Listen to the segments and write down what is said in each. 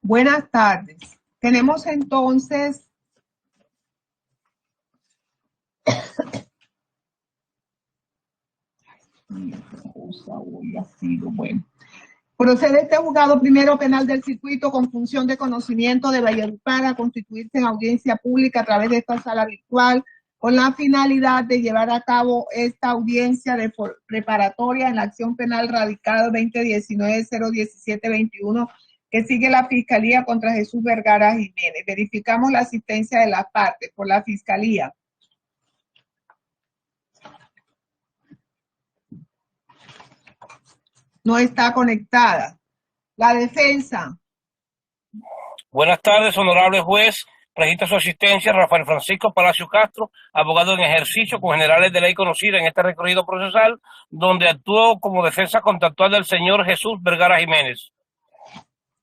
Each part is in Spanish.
Buenas tardes. Tenemos entonces procede este juzgado primero penal del circuito con función de conocimiento de Valledupar a constituirse en audiencia pública a través de esta sala virtual con la finalidad de llevar a cabo esta audiencia de preparatoria en la acción penal radicada 2019-01721 que sigue la Fiscalía contra Jesús Vergara Jiménez. Verificamos la asistencia de las partes por la Fiscalía. No está conectada. La defensa. Buenas tardes, honorable juez. Registra su asistencia Rafael Francisco Palacio Castro, abogado en ejercicio con generales de ley conocida en este recorrido procesal, donde actuó como defensa contractual del señor Jesús Vergara Jiménez.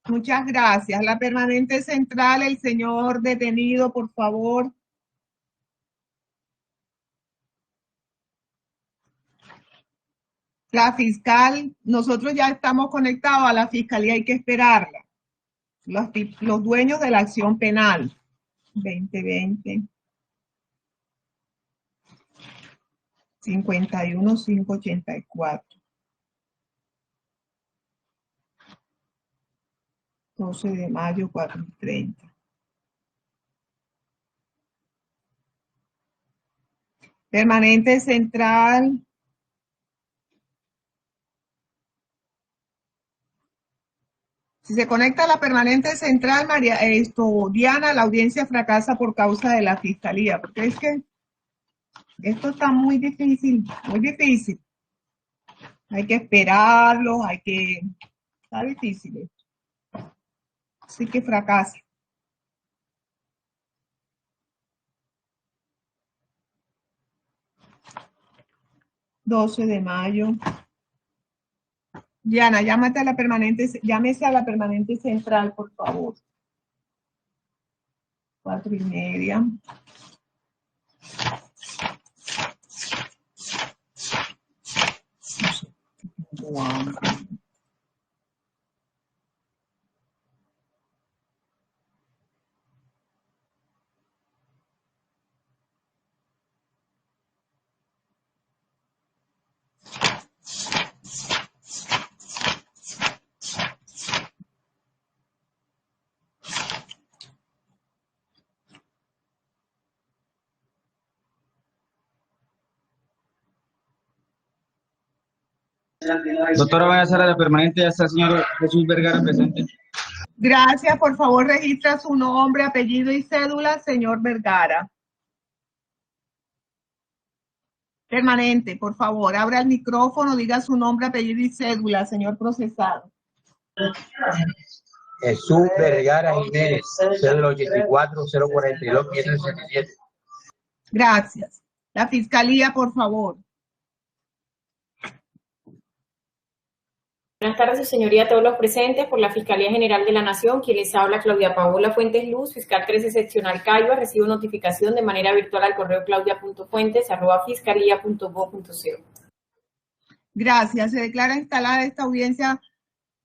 Muchas gracias. La permanente central, el señor detenido, por favor. La fiscal, nosotros ya estamos conectados a la fiscalía, hay que esperarla. Los dueños de la acción penal. 2020. 51-584. 12 de mayo, 4:30. Permanente central. Si se conecta a la permanente central, Diana, la audiencia fracasa por causa de la fiscalía, porque es que esto está muy difícil, muy difícil. Hay que esperarlo, está difícil esto. Así que fracasa. ...12 de mayo... Diana, llámese a la permanente central, por favor. 4:30. Wow. Doctora, voy a hacer la permanente, ya está el señor Jesús Vergara presente. Gracias, por favor registra su nombre, apellido y cédula, señor Vergara. Permanente, por favor, abra el micrófono, diga su nombre, apellido y cédula, señor procesado. Jesús Vergara Jiménez, cédula 84-042-567. Gracias. La fiscalía, por favor. Buenas tardes, su señoría, a todos los presentes. Por la Fiscalía General de la Nación, quien les habla, Claudia Paola Fuentes Luz, fiscal 13 seccional Caiba. Recibo notificación de manera virtual al correo claudia.fuentes@fiscalía.gov.co. Gracias. Se declara instalada esta audiencia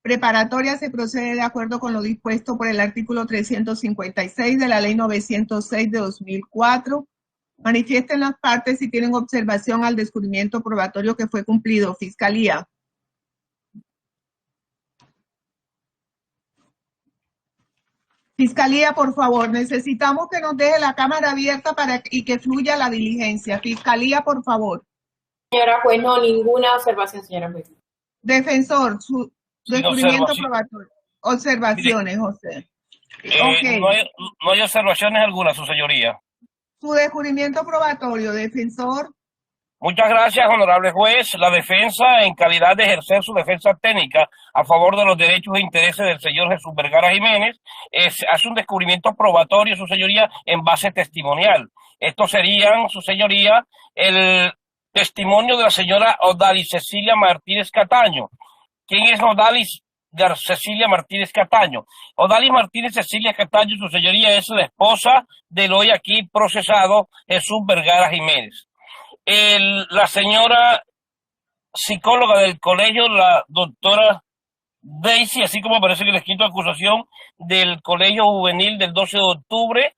preparatoria. Se procede de acuerdo con lo dispuesto por el artículo 356 de la Ley 906 de 2004. Manifiesten las partes si tienen observación al descubrimiento probatorio que fue cumplido. Fiscalía. Fiscalía, por favor, necesitamos que nos deje la cámara abierta y que fluya la diligencia. Fiscalía, por favor. Señora juez, no, ninguna observación, señora juez. Defensor, su descubrimiento probatorio. Observaciones, José. Okay. No hay observaciones alguna, su señoría. Su descubrimiento probatorio, defensor. Muchas gracias, honorable juez. La defensa, en calidad de ejercer su defensa técnica a favor de los derechos e intereses del señor Jesús Vergara Jiménez, hace un descubrimiento probatorio, su señoría, en base testimonial. Estos serían, su señoría, el testimonio de la señora Odalis Cecilia Martínez Cataño. ¿Quién es Odalis Cecilia Martínez Cataño? Odalis Martínez Cecilia Cataño, su señoría, es la esposa del hoy aquí procesado Jesús Vergara Jiménez. La señora psicóloga del colegio, la doctora Daisy, así como aparece en el escrito de acusación del Colegio Juvenil del 12 de octubre,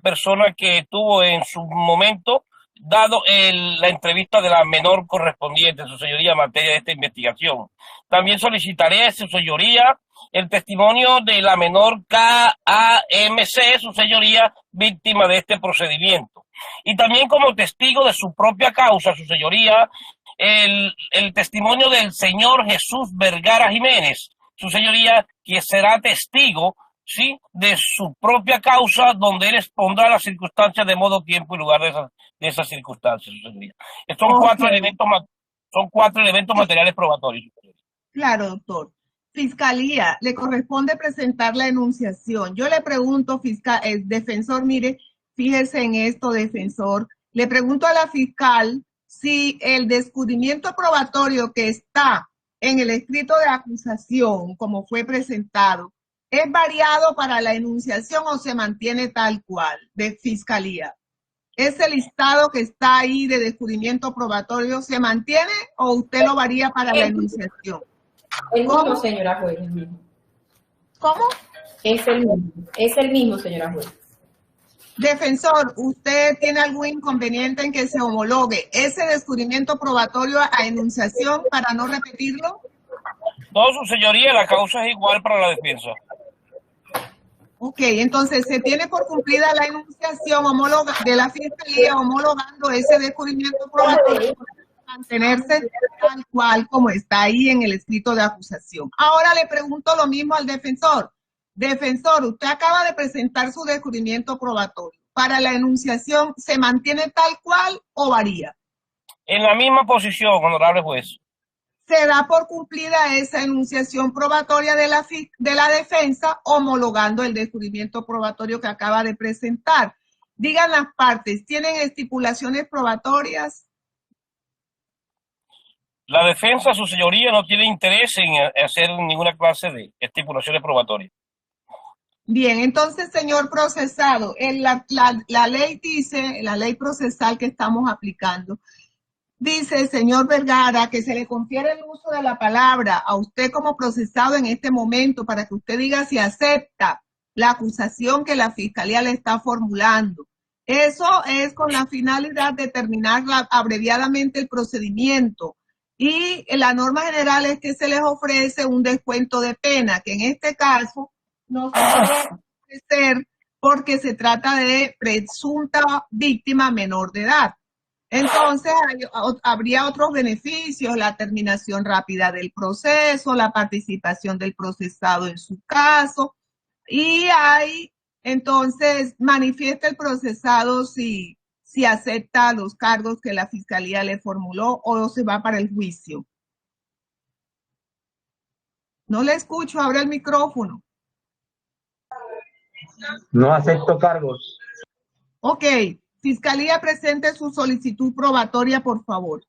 persona que tuvo en su momento dado la entrevista de la menor correspondiente, su señoría, en materia de esta investigación. También solicitaré, su señoría, el testimonio de la menor KAMC, su señoría, víctima de este procedimiento. Y también como testigo de su propia causa, su señoría, el testimonio del señor Jesús Vergara Jiménez, su señoría, que será testigo, ¿sí?, de su propia causa, donde él expondrá las circunstancias de modo, tiempo y lugar de esas circunstancias, su señoría. Son cuatro elementos materiales probatorios, su señoría. Claro, doctor. Fiscalía, le corresponde presentar la enunciación. Yo le pregunto, defensor, mire, fíjese en esto, defensor. Le pregunto a la fiscal si el descubrimiento probatorio que está en el escrito de acusación, como fue presentado, ¿es variado para la enunciación o se mantiene tal cual de fiscalía? ¿Ese listado que está ahí de descubrimiento probatorio se mantiene o usted lo varía para la enunciación? El mismo, señora juez. El mismo. ¿Cómo? Es el mismo, señora juez. Defensor, ¿usted tiene algún inconveniente en que se homologue ese descubrimiento probatorio a enunciación para no repetirlo? No, su señoría, la causa es igual para la defensa. Ok, entonces se tiene por cumplida la enunciación de la fiscalía homologando ese descubrimiento probatorio para mantenerse tal cual como está ahí en el escrito de acusación. Ahora le pregunto lo mismo al defensor. Defensor, usted acaba de presentar su descubrimiento probatorio. ¿Para la enunciación se mantiene tal cual o varía? En la misma posición, honorable juez. Se da por cumplida esa enunciación probatoria de la defensa, homologando el descubrimiento probatorio que acaba de presentar. Digan las partes, ¿tienen estipulaciones probatorias? La defensa, su señoría, no tiene interés en hacer ninguna clase de estipulaciones probatorias. Bien, entonces, señor procesado, la ley dice, la ley procesal que estamos aplicando, dice, señor Vergara, que se le confiere el uso de la palabra a usted como procesado en este momento para que usted diga si acepta la acusación que la fiscalía le está formulando. Eso es con la finalidad de terminar abreviadamente el procedimiento. Y la norma general es que se les ofrece un descuento de pena, que en este caso no se puede ofrecer porque se trata de presunta víctima menor de edad. Entonces, habría otros beneficios, la terminación rápida del proceso, la participación del procesado en su caso, y hay, entonces, manifiesta el procesado si acepta los cargos que la fiscalía le formuló o se va para el juicio. No le escucho, abre el micrófono. No acepto cargos. Ok. Fiscalía, presente su solicitud probatoria, por favor.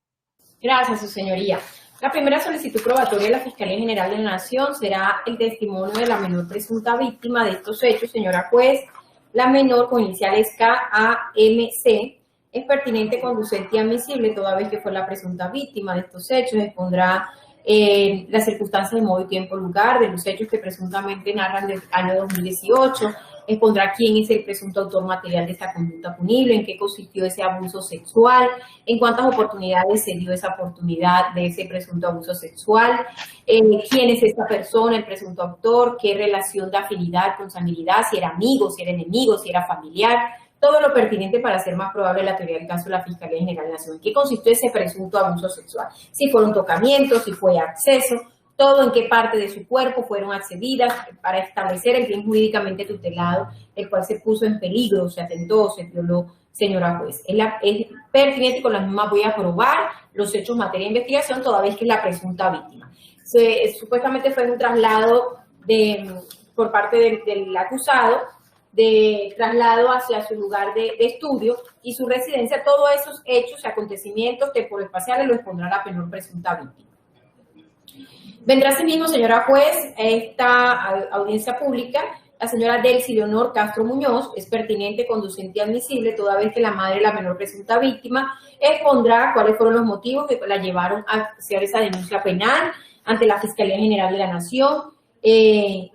Gracias, su señoría. La primera solicitud probatoria de la Fiscalía General de la Nación será el testimonio de la menor presunta víctima de estos hechos, señora juez. La menor, con iniciales KAMC, es pertinente, conducente y admisible, toda vez que fue la presunta víctima de estos hechos. Expondrá las circunstancias de modo y tiempo lugar de los hechos que presuntamente narran del año 2018, expondrá quién es el presunto autor material de esta conducta punible, en qué consistió ese abuso sexual, en cuántas oportunidades se dio esa oportunidad de ese presunto abuso sexual, quién es esta persona, el presunto autor, qué relación de afinidad, consanguinidad, si era amigo, si era enemigo, si era familiar, todo lo pertinente para hacer más probable la teoría del caso de la Fiscalía General de la Nación. ¿En qué consistió ese presunto abuso sexual? Si fueron tocamientos, si fue acceso, todo en qué parte de su cuerpo fueron accedidas para establecer el bien jurídicamente tutelado, el cual se puso en peligro, se atentó, se violó, señora juez. Es pertinente y con las mismas voy a probar los hechos en materia de investigación, toda vez que es la presunta víctima. Supuestamente fue un traslado por parte del acusado, de traslado hacia su lugar de estudio y su residencia. Todos esos hechos y acontecimientos temporales lo expondrá la menor presunta víctima. Vendrá asimismo, señora juez, esta audiencia pública, la señora Delcy Leonor Castro Muñoz, es pertinente, conducente y admisible, toda vez que la madre de la menor presunta víctima expondrá cuáles fueron los motivos que la llevaron a hacer esa denuncia penal, ante la Fiscalía General de la Nación. Se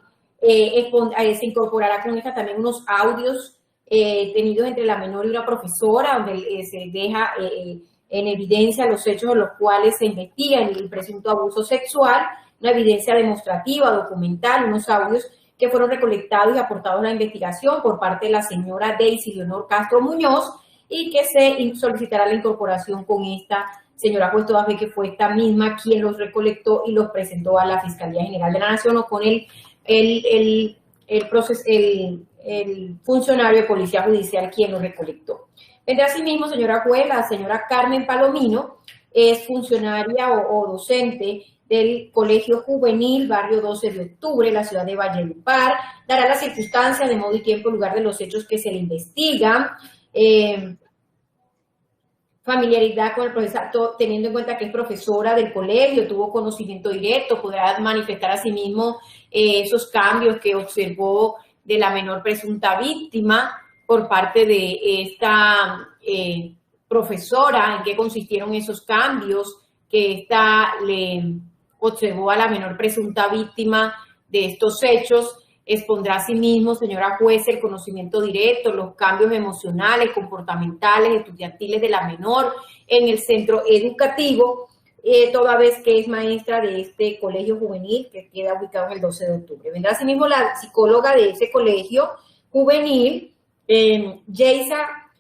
incorporará con esta también unos audios tenidos entre la menor y una profesora, donde se deja en evidencia los hechos en los cuales se investiga el presunto abuso sexual, una evidencia demostrativa, documental, unos audios que fueron recolectados y aportados a la investigación por parte de la señora Daisy Leonor Castro Muñoz, y que se solicitará la incorporación con esta señora juez, toda vez que fue esta misma quien los recolectó y los presentó a la Fiscalía General de la Nación, o con el funcionario de Policía Judicial quien los recolectó. Vendrá asimismo, señora juez, la señora Carmen Palomino, es funcionaria o docente del Colegio Juvenil Barrio 12 de Octubre, la ciudad de Valledupar. Dará las circunstancias de modo y tiempo y lugar de los hechos que se le investigan. Familiaridad con el profesor, teniendo en cuenta que es profesora del colegio, tuvo conocimiento directo, podrá manifestar asimismo esos cambios que observó de la menor presunta víctima por parte de esta profesora, en qué consistieron esos cambios que ésta le observó a la menor presunta víctima de estos hechos. Expondrá asimismo, señora juez, el conocimiento directo, los cambios emocionales, comportamentales, estudiantiles de la menor en el centro educativo, toda vez que es maestra de este colegio juvenil que queda ubicado en el 12 de octubre. Vendrá asimismo la psicóloga de ese colegio juvenil, Yeisa,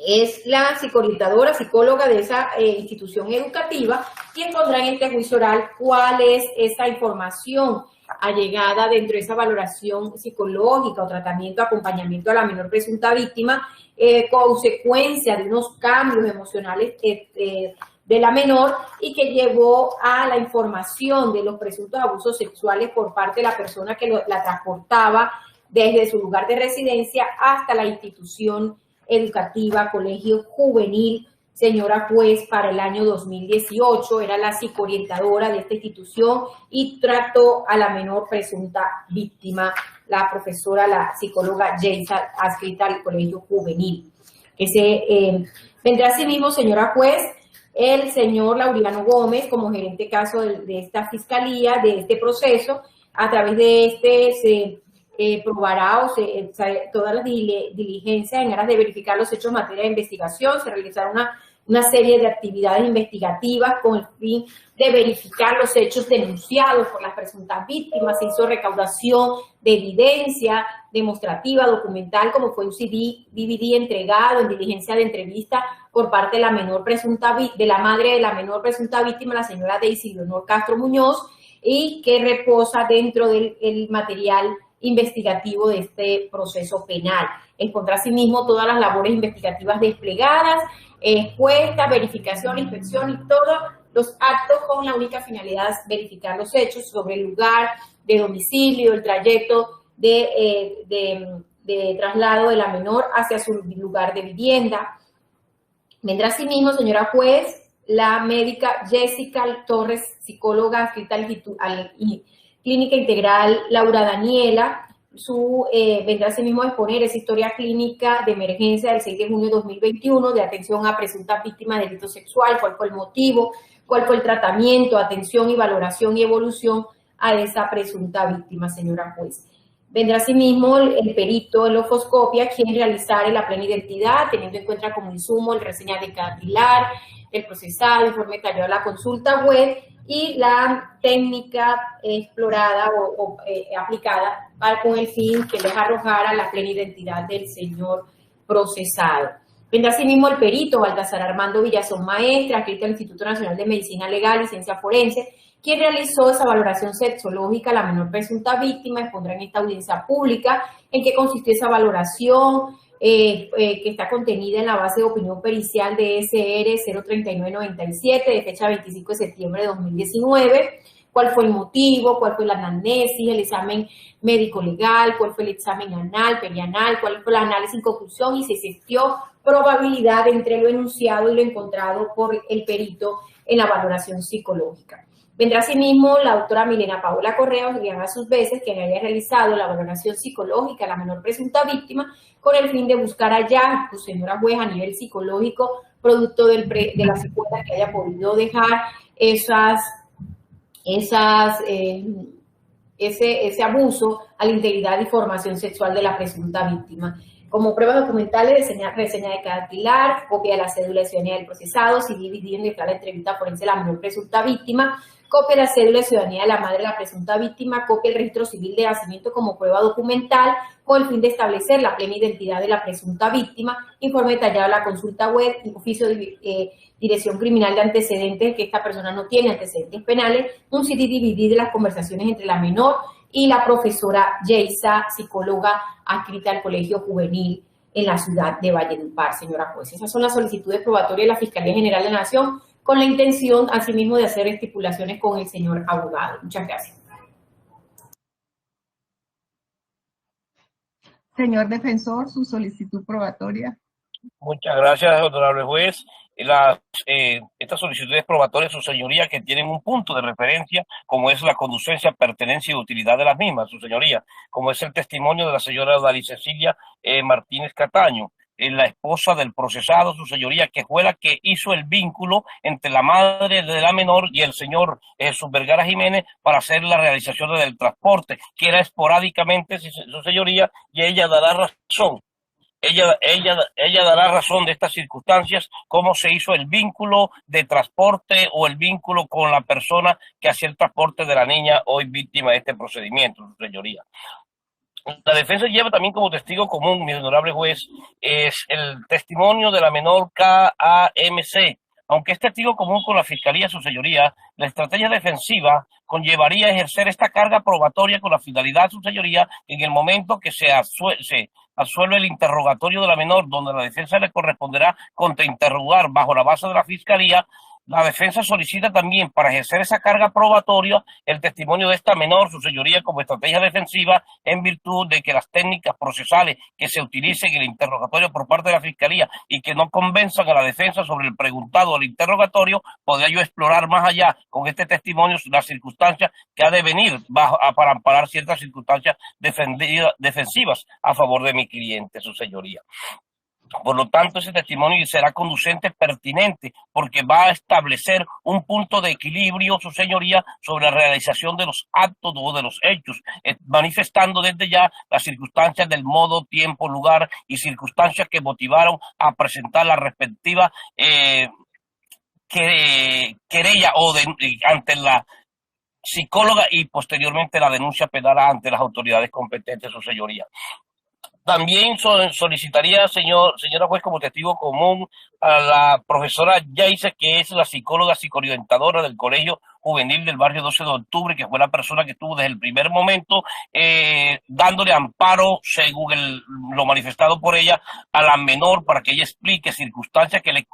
es la psicoorientadora, psicóloga de esa institución educativa, quien pondrá en este juicio oral cuál es esa información allegada dentro de esa valoración psicológica o tratamiento, acompañamiento a la menor presunta víctima, consecuencia de unos cambios emocionales de la menor, y que llevó a la información de los presuntos abusos sexuales por parte de la persona que la transportaba desde su lugar de residencia hasta la institución educativa, colegio juvenil. Señora juez, para el año 2018 era la psicoorientadora de esta institución y trató a la menor presunta víctima, la profesora, la psicóloga Yeisa, adscrita al colegio juvenil. Vendrá asimismo, señora juez, el señor Laureano Gómez como gerente caso de esta fiscalía, de este proceso. A través de este se probará todas las diligencias en aras de verificar los hechos en materia de investigación. Se realizará una serie de actividades investigativas con el fin de verificar los hechos denunciados por las presuntas víctimas. Se hizo recaudación de evidencia demostrativa, documental, como fue un DVD entregado en diligencia de entrevista por parte de la menor presunta de la madre de la menor presunta víctima, la señora Daisy Leonor Castro Muñoz, y que reposa dentro del material investigativo de este proceso penal. Expondrá asimismo todas las labores investigativas desplegadas, encuesta, verificación, inspección y todos los actos con la única finalidad de verificar los hechos sobre el lugar de domicilio, el trayecto de traslado de la menor hacia su lugar de vivienda. Vendrá asimismo, señora juez, la médica Jessica Torres, psicóloga adscrita al Clínica Integral Laura Daniela. Vendrá asimismo a exponer esa historia clínica de emergencia del 6 de junio de 2021 de atención a presuntas víctimas de delito sexual, cuál fue el motivo, cuál fue el tratamiento, atención y valoración y evolución a esa presunta víctima, señora juez. Vendrá asimismo el perito en lofoscopia, quien realizará la plena identidad, teniendo en cuenta como insumo el reseña de capilar, el procesado, informe detallado de la consulta web y la técnica explorada o aplicada con el fin que les arrojara la plena identidad del señor procesado. Vendrá asimismo el perito Baltasar Armando Villazón Maestra, adscrito al Instituto Nacional de Medicina Legal y Ciencia Forense, quien realizó esa valoración sexológica a la menor presunta víctima. Expondrá en esta audiencia pública en qué consistió esa valoración, que está contenida en la base de opinión pericial de SR 03997 de fecha 25 de septiembre de 2019, cuál fue el motivo, cuál fue la anamnesis, el examen médico-legal, cuál fue el examen anal, perianal, cuál fue el análisis en conclusión y si existió probabilidad entre lo enunciado y lo encontrado por el perito en la valoración psicológica. Vendrá asimismo la doctora Milena Paola Correa, quien a sus veces quien haya realizado la valoración psicológica a la menor presunta víctima con el fin de buscar hallazgos, señora juez, a nivel psicológico, producto de las secuelas que haya podido dejar ese abuso a la integridad y formación sexual de la presunta víctima. Como pruebas documentales, reseña de dactilar, copia de la cédula de ciudadanía del procesado, civil y de la entrevista forense de la menor presunta víctima, copia de la cédula de ciudadanía de la madre de la presunta víctima, copia del registro civil de nacimiento como prueba documental, con el fin de establecer la plena identidad de la presunta víctima, informe detallado de la consulta web, oficio de dirección criminal de antecedentes, que esta persona no tiene antecedentes penales, un CD-DVD de las conversaciones entre la menor y la profesora Yeisa, psicóloga adscrita al Colegio Juvenil en la ciudad de Valledupar, señora juez. Esas son las solicitudes probatorias de la Fiscalía General de la Nación, con la intención, asimismo, de hacer estipulaciones con el señor abogado. Muchas gracias. Señor defensor, su solicitud probatoria. Muchas gracias, honorable juez. Estas solicitudes probatorias, su señoría, que tienen un punto de referencia, como es la conducencia, pertenencia y utilidad de las mismas, su señoría, como es el testimonio de la señora Dali Cecilia Martínez Cataño, la esposa del procesado, su señoría, que fue la que hizo el vínculo entre la madre de la menor y el señor Jesús Vergara Jiménez para hacer la realización del transporte, que era esporádicamente, su señoría, y ella dará razón. Ella dará razón de estas circunstancias, cómo se hizo el vínculo de transporte o el vínculo con la persona que hacía el transporte de la niña hoy víctima de este procedimiento, su señoría. La defensa lleva también como testigo común, mi honorable juez, es el testimonio de la menor KAMC. Aunque es testigo común con la Fiscalía, su señoría, la estrategia defensiva conllevaría ejercer esta carga probatoria con la finalidad, su señoría, en el momento que se absuelve el interrogatorio de la menor, donde la defensa le corresponderá contrainterrogar bajo la base de la Fiscalía. La defensa solicita también para ejercer esa carga probatoria el testimonio de esta menor, su señoría, como estrategia defensiva, en virtud de que las técnicas procesales que se utilicen en el interrogatorio por parte de la Fiscalía y que no convenzan a la defensa sobre el preguntado del interrogatorio, podría yo explorar más allá con este testimonio las circunstancias que ha de venir para amparar ciertas circunstancias defensivas a favor de mi cliente, su señoría. Por lo tanto, ese testimonio será conducente, pertinente, porque va a establecer un punto de equilibrio, su señoría, sobre la realización de los actos o de los hechos, manifestando desde ya las circunstancias del modo, tiempo, lugar y circunstancias que motivaron a presentar la respectiva querella ante la psicóloga y posteriormente la denuncia penal ante las autoridades competentes, su señoría. También solicitaría, señora juez, como testigo común a la profesora Yeisa, que es la psicóloga psicoorientadora del Colegio Juvenil del barrio 12 de octubre, que fue la persona que estuvo desde el primer momento dándole amparo, según lo manifestado por ella, a la menor para que ella explique circunstancias que le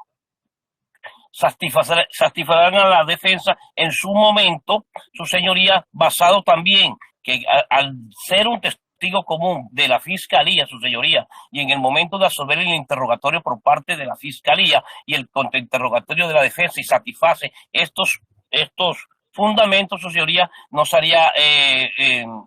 satisfarán a la defensa en su momento, su señoría, basado también que al ser un testigo común de la Fiscalía, su señoría, y en el momento de absolver el interrogatorio por parte de la Fiscalía y el contrainterrogatorio de la defensa y satisface estos fundamentos, su señoría, no sería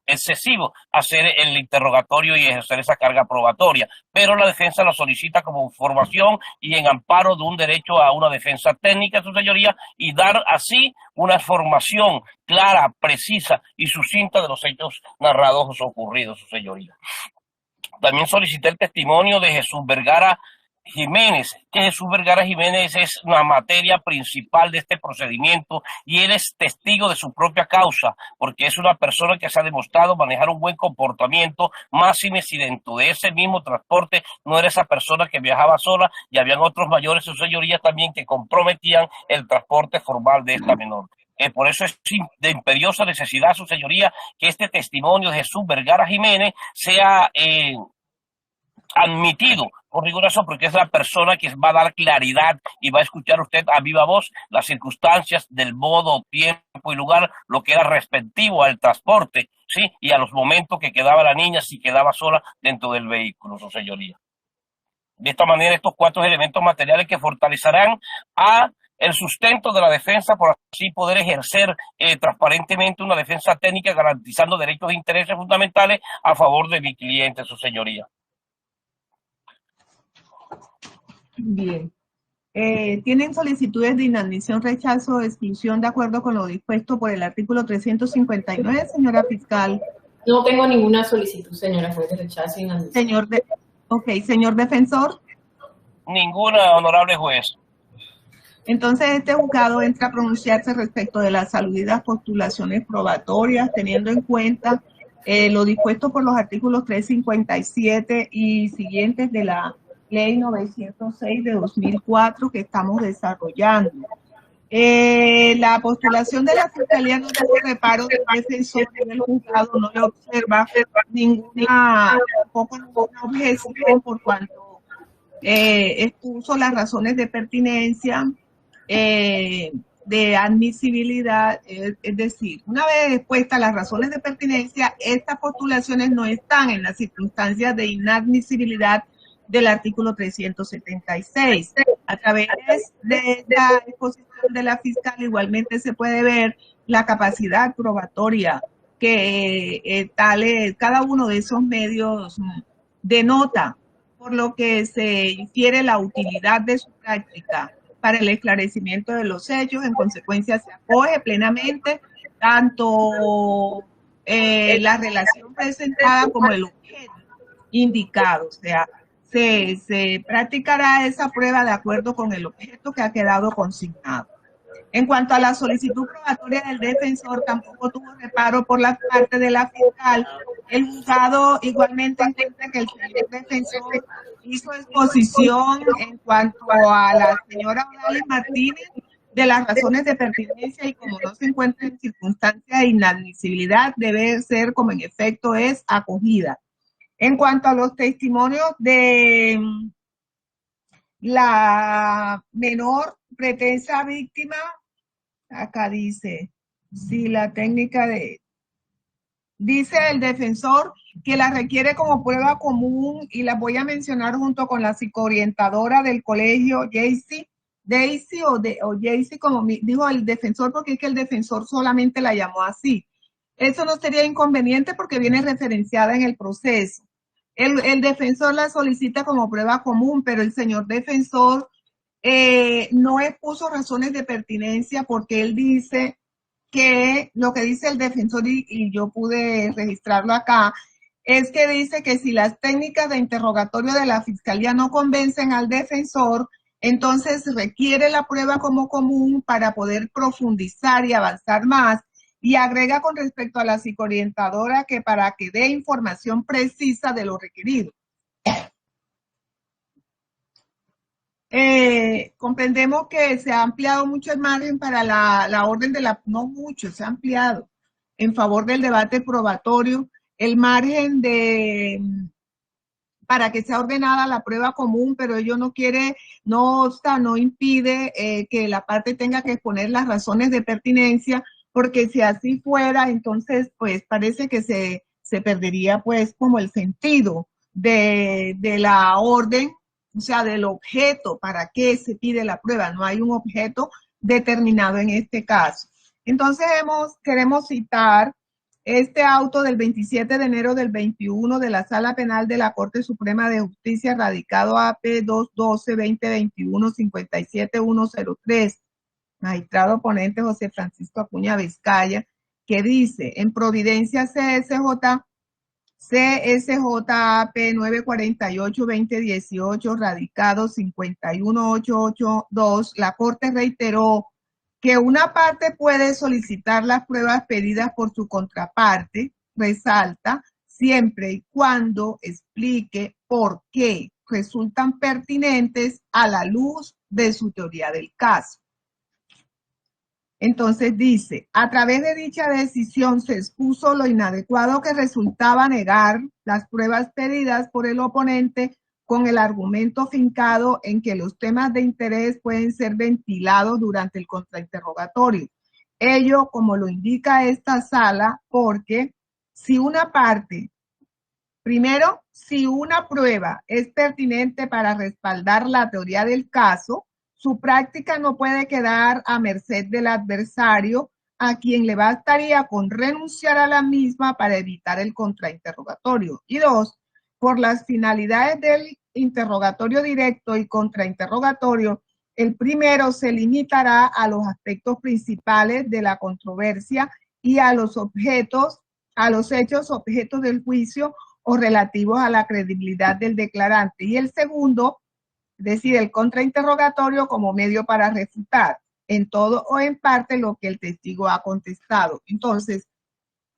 excesivo hacer el interrogatorio y ejercer esa carga probatoria, pero la defensa lo solicita como formación y en amparo de un derecho a una defensa técnica, su señoría, y dar así una formación clara, precisa y sucinta de los hechos narrados o ocurridos, su señoría. También solicité el testimonio de Jesús Vergara Jiménez, que Jesús Vergara Jiménez es una materia principal de este procedimiento y él es testigo de su propia causa, porque es una persona que se ha demostrado manejar un buen comportamiento, máxime si dentro de ese mismo transporte no era esa persona que viajaba sola y habían otros mayores, su señoría, también que comprometían el transporte formal de esta menor. Por eso es de imperiosa necesidad, su señoría, que este testimonio de Jesús Vergara Jiménez sea admitido por riguroso, porque es la persona que va a dar claridad y va a escuchar usted a viva voz las circunstancias del modo, tiempo y lugar, lo que era respectivo al transporte, ¿sí? Y a los momentos que quedaba la niña, si quedaba sola dentro del vehículo, su señoría. De esta manera, estos 4 elementos materiales que fortalecerán el sustento de la defensa, por así poder ejercer transparentemente una defensa técnica garantizando derechos e intereses fundamentales a favor de mi cliente, su señoría. Bien. Tienen solicitudes de inadmisión, rechazo o exclusión de acuerdo con lo dispuesto por el artículo 359, señora fiscal. No tengo ninguna solicitud, señora juez, de rechazo y inadmisión. Señor defensor. Ninguna, honorable juez. Entonces, este juzgado entra a pronunciarse respecto de las aludidas postulaciones probatorias, teniendo en cuenta lo dispuesto por los artículos 357 y siguientes de la Ley 906 de 2004 que estamos desarrollando. La postulación de la Fiscalía no tuvo reparo del defensor y el juzgado no le observa ninguna objeción por cuanto expuso las razones de pertinencia, de admisibilidad, es decir, una vez expuestas las razones de pertinencia, estas postulaciones no están en las circunstancias de inadmisibilidad del artículo 376. A través de esta exposición de la fiscal igualmente se puede ver la capacidad probatoria que cada uno de esos medios denota, por lo que se infiere la utilidad de su práctica para el esclarecimiento de los hechos. En consecuencia, se acoge plenamente tanto la relación presentada como el objeto indicado. O sea, se practicará esa prueba de acuerdo con el objeto que ha quedado consignado. En cuanto a la solicitud probatoria del defensor, tampoco tuvo reparo por la parte de la fiscal. El juzgado igualmente encuentra que el señor defensor hizo exposición en cuanto a la señora Odalis Martínez de las razones de pertinencia y como no se encuentra en circunstancias de inadmisibilidad, debe ser como en efecto es acogida. En cuanto a los testimonios de la menor pretensa víctima, acá dice, si la técnica de... Dice el defensor que la requiere como prueba común y la voy a mencionar junto con la psicoorientadora del colegio, Daisy o Jaycee, como dijo el defensor, porque es que el defensor solamente la llamó así. Eso no sería inconveniente porque viene referenciada en el proceso. El defensor la solicita como prueba común, pero el señor defensor no expuso razones de pertinencia porque él dice que lo que dice el defensor, y yo pude registrarlo acá, es que dice que si las técnicas de interrogatorio de la fiscalía no convencen al defensor, entonces requiere la prueba como común para poder profundizar y avanzar más, y agrega con respecto a la psicoorientadora que para que dé información precisa de lo requerido. Comprendemos que se ha ampliado mucho el margen para la orden de la... No mucho, se ha ampliado en favor del debate probatorio, el margen para que sea ordenada la prueba común, pero ello no quiere, no impide que la parte tenga que exponer las razones de pertinencia, porque si así fuera, entonces pues parece que se perdería pues como el sentido de la orden, o sea, del objeto, para qué se pide la prueba. No hay un objeto determinado en este caso. Entonces queremos citar este auto del 27 de enero del 21 de la Sala Penal de la Corte Suprema de Justicia, radicado AP 212-2021-57103, magistrado ponente José Francisco Acuña Vizcaya, que dice, en Providencia CSJAP 948-2018, radicado 51882, la Corte reiteró que una parte puede solicitar las pruebas pedidas por su contraparte, resalta, siempre y cuando explique por qué resultan pertinentes a la luz de su teoría del caso. Entonces dice, a través de dicha decisión se expuso lo inadecuado que resultaba negar las pruebas pedidas por el oponente con el argumento fincado en que los temas de interés pueden ser ventilados durante el contrainterrogatorio. Ello, como lo indica esta sala, porque si una parte, primero, si una prueba es pertinente para respaldar la teoría del caso, su práctica no puede quedar a merced del adversario, a quien le bastaría con renunciar a la misma para evitar el contrainterrogatorio. Y dos, por las finalidades del interrogatorio directo y contrainterrogatorio, El primero se limitará a los aspectos principales de la controversia y a los hechos objetos del juicio o relativos a la credibilidad del declarante. Y el segundo, es decir, el contrainterrogatorio como medio para refutar en todo o en parte lo que el testigo ha contestado. Entonces,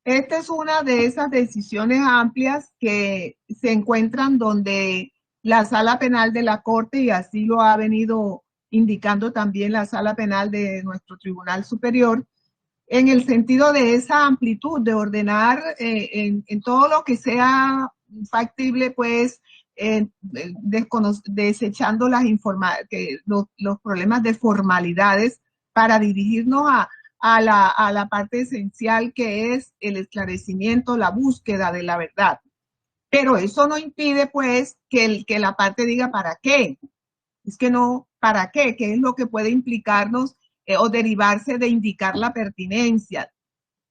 esta es una de esas decisiones amplias que se encuentran donde la sala penal de la Corte, y así lo ha venido indicando también la sala penal de nuestro Tribunal Superior, en el sentido de esa amplitud de ordenar en todo lo que sea factible, pues desechando los problemas de formalidades para dirigirnos a la parte esencial, que es el esclarecimiento, la búsqueda de la verdad. Pero eso no impide, pues, que la parte diga ¿para qué? Es que no, ¿para qué? ¿Qué es lo que puede implicarnos o derivarse de indicar la pertinencia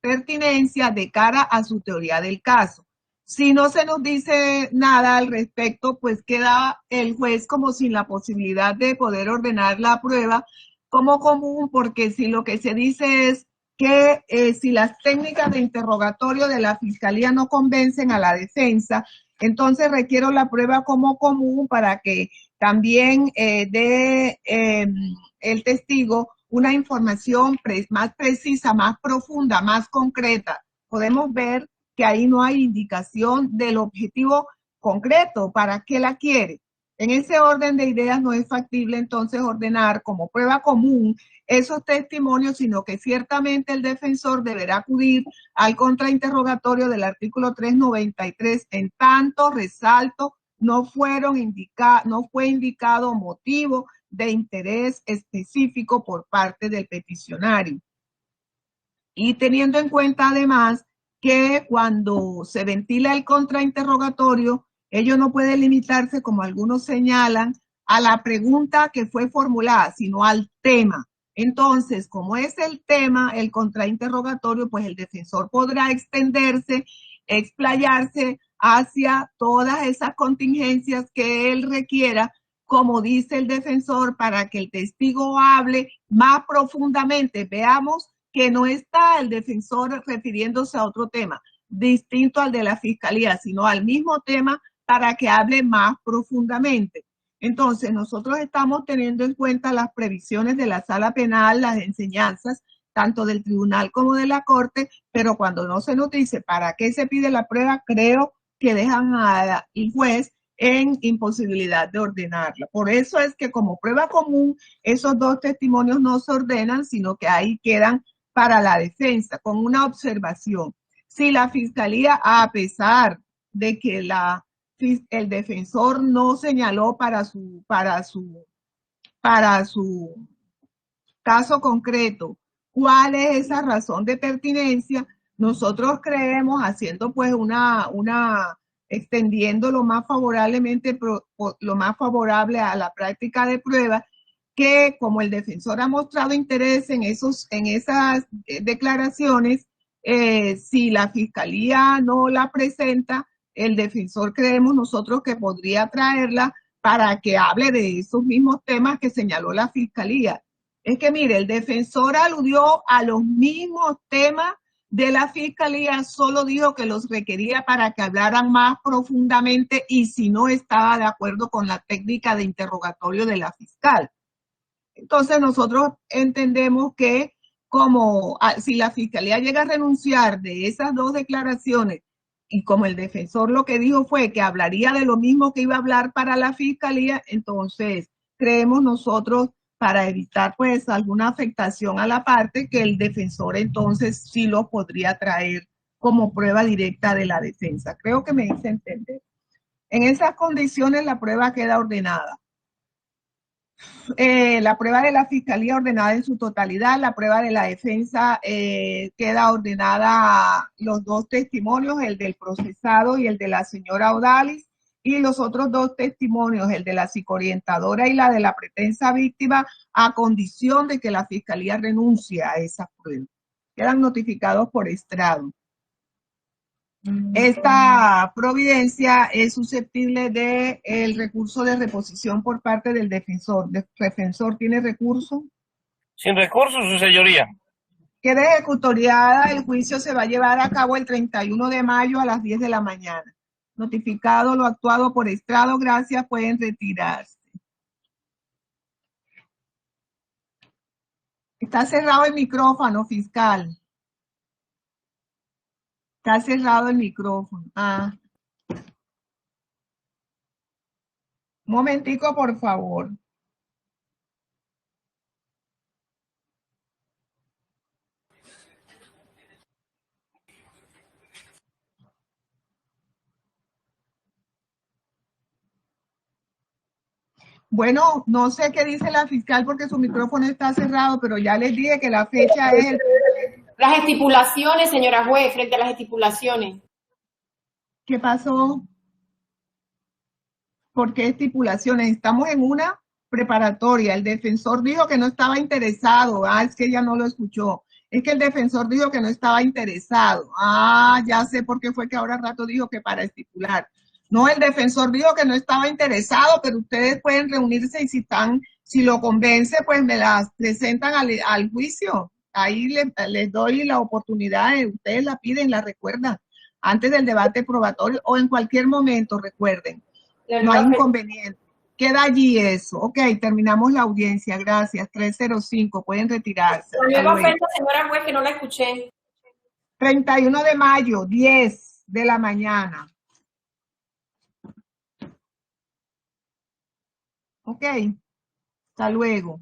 de cara a su teoría del caso? Si no se nos dice nada al respecto, pues queda el juez como sin la posibilidad de poder ordenar la prueba como común, porque si lo que se dice es que si las técnicas de interrogatorio de la fiscalía no convencen a la defensa, entonces requiero la prueba como común para que también dé el testigo una información más precisa, más profunda, más concreta. Podemos ver que ahí no hay indicación del objetivo concreto, para qué la quiere. En ese orden de ideas no es factible entonces ordenar como prueba común esos testimonios, sino que ciertamente el defensor deberá acudir al contrainterrogatorio del artículo 393, en tanto, resalto, no fue indicado motivo de interés específico por parte del peticionario. Y teniendo en cuenta además que cuando se ventila el contrainterrogatorio, ello no puede limitarse, como algunos señalan, a la pregunta que fue formulada, sino al tema. Entonces, como es el tema, el contrainterrogatorio, pues el defensor podrá extenderse, explayarse hacia todas esas contingencias que él requiera, como dice el defensor, para que el testigo hable más profundamente. Veamos que no está el defensor refiriéndose a otro tema distinto al de la fiscalía, sino al mismo tema, para que hable más profundamente. Entonces, nosotros estamos teniendo en cuenta las previsiones de la sala penal, las enseñanzas, tanto del tribunal como de la Corte, pero cuando no se nos dice para qué se pide la prueba, creo que dejan al juez en imposibilidad de ordenarla. Por eso es que como prueba común, esos dos testimonios no se ordenan, sino que ahí quedan para la defensa, con una observación. Si la fiscalía, a pesar de que el defensor no señaló para su caso concreto cuál es esa razón de pertinencia, nosotros creemos, haciendo pues extendiendo lo más favorable a la práctica de prueba, que como el defensor ha mostrado interés en esas declaraciones, si la fiscalía no la presenta, el defensor, creemos nosotros, que podría traerla para que hable de esos mismos temas que señaló la fiscalía. Es que mire, el defensor aludió a los mismos temas de la fiscalía, solo dijo que los requería para que hablaran más profundamente y si no estaba de acuerdo con la técnica de interrogatorio de la fiscal. Entonces nosotros entendemos que si la fiscalía llega a renunciar de esas dos declaraciones, y como el defensor lo que dijo fue que hablaría de lo mismo que iba a hablar para la fiscalía, entonces creemos nosotros, para evitar pues alguna afectación a la parte, que el defensor entonces sí lo podría traer como prueba directa de la defensa. Creo que me hice entender. En esas condiciones la prueba queda ordenada. La prueba de la fiscalía ordenada en su totalidad, la prueba de la defensa queda ordenada, los dos testimonios, el del procesado y el de la señora Odalis, y los otros dos testimonios, el de la psicoorientadora y la de la pretensa víctima, a condición de que la fiscalía renuncie a esa prueba. Quedan notificados por estrado. Esta providencia es susceptible de el recurso de reposición por parte del defensor. ¿El defensor tiene recurso? Sin recursos, su señoría. Queda ejecutoriada, el juicio se va a llevar a cabo el 31 de mayo a las 10 de la mañana. Notificado lo actuado por estrado, gracias, pueden retirarse. Está cerrado el micrófono, fiscal. Está cerrado el micrófono. Un momentico, por favor. Bueno, no sé qué dice la fiscal porque su micrófono está cerrado, pero ya les dije que la fecha es el... Las estipulaciones, señora juez, frente a las estipulaciones. ¿Qué pasó? ¿Por qué estipulaciones? Estamos en una preparatoria. El defensor dijo que no estaba interesado. Es que ella no lo escuchó. Es que el defensor dijo que no estaba interesado. Ya sé por qué fue que ahora rato dijo que para estipular. No, el defensor dijo que no estaba interesado, pero ustedes pueden reunirse y si lo convence, pues me las presentan al juicio. Ahí les doy la oportunidad, ustedes la piden, la recuerdan, antes del debate probatorio o en cualquier momento, recuerden. No hay inconveniente. Queda allí eso. Ok, terminamos la audiencia. Gracias. 305. Pueden retirarse. La nueva fecha, señora juez, que no la escuché. 31 de mayo, 10 de la mañana. Ok. Hasta luego.